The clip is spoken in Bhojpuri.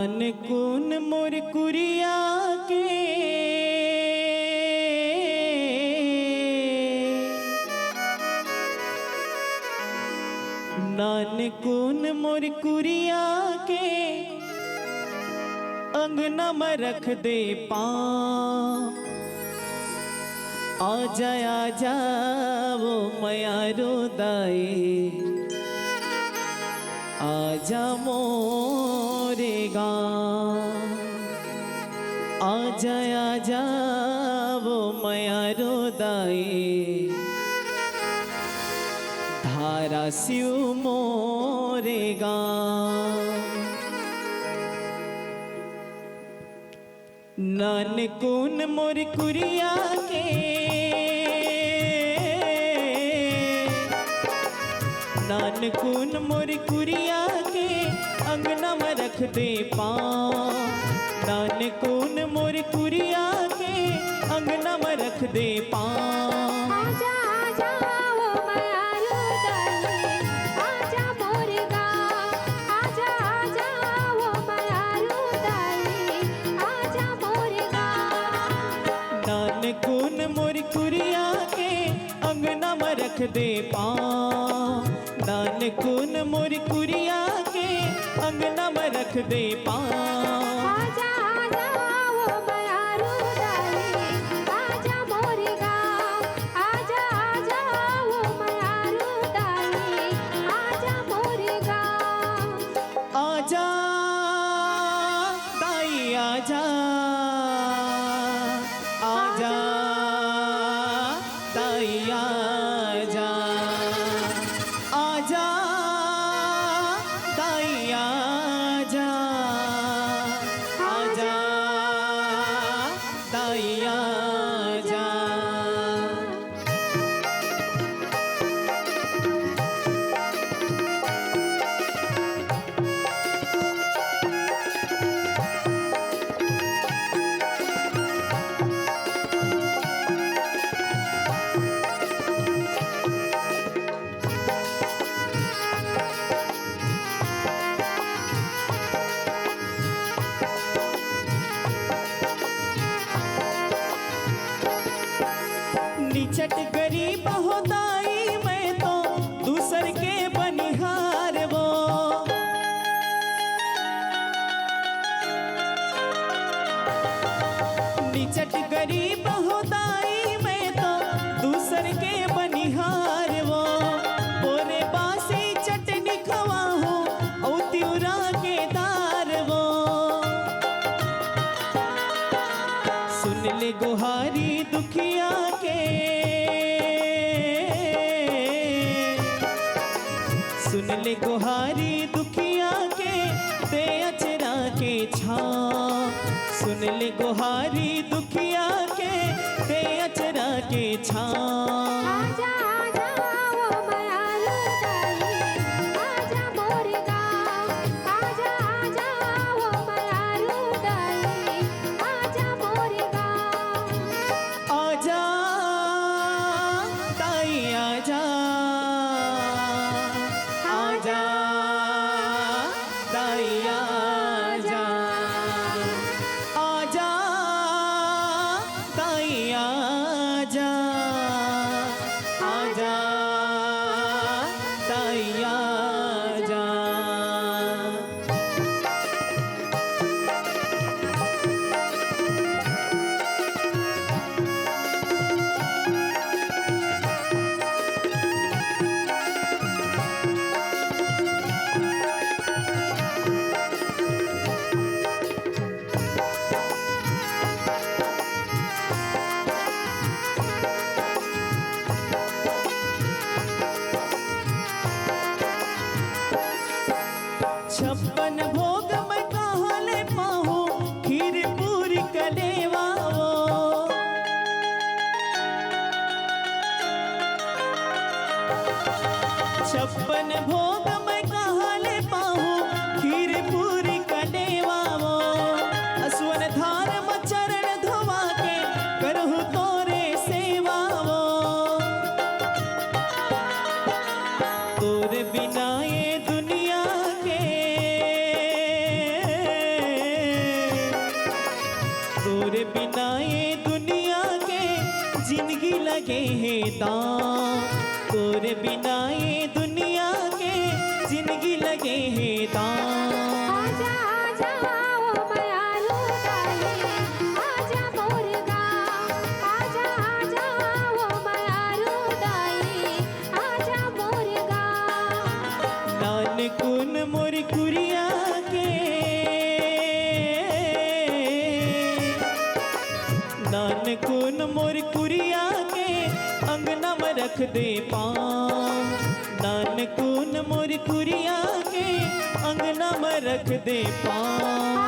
अनकुन मोर कुरिया के नानकुन मोर कुरिया के अंगना में रख दे पाँव। आजा वो मयारो दाए आजा मोरे गाँव। आजा वो मयारो दाए धारा शिव मोरे गाँव। नानकुन मोर कुरिया के नानकुन मोर कुरिया के अंगना में रख दे पाँव। नानकुन मोर कुरिया के अंगना में रख दे पाँव। आजा आजा वो मयारो दाए आजा मोर गाँव। आजा आजा वो मयारो दाए आजा मोर गाँव। नानकुन मोर कुरिया के अंगना में रख दे पाँव। नानकुन मोर कुरिया के अंगना में रख दे पाँव। आजा आजा वो मयारो दाए आजा मोर गाँव। आजा आजा वो मयारो दाए आजा मोर गाँव। आजा दाई आजा आजा दाई आजा आजा दाई आजा आजा दाई आजा। निचट गरीब होताई मैं तो दूसर के बनिहार वो। निचट गरीब होताई मैं तो दूसर के बनिहार वो। बोरे बासी चटनी खवा हो औ त्यूरा के दार वो। सुन ले गुहारी दुखिया के सुन ले गुहारी दुखिया के दे अचरा के छाँव। सुन ले गुहारी दुखिया के दे अचरा के छाँव। आजा आजा वो मयारो दाए आजा मोर गाँव। आजा आजा वो मयारो दाए आजा मोर गाँव। आजा ताई आजा आजा ताई आजा आजा ताई आजा लगे है दां तोरे बिना ये दुनिया के जिंदगी लगे है दां आजा आजा ओ मायालू दाई आजा मोर गाँव आजा आजा ओ मायालू दाई आजा मोर गाँव नानकुन मोर कुरिया के नानकुन मोर कुरिया के अंगना में रख दे पाँव नानकुन मोर कुरिया के अंगना में रख दे पाँव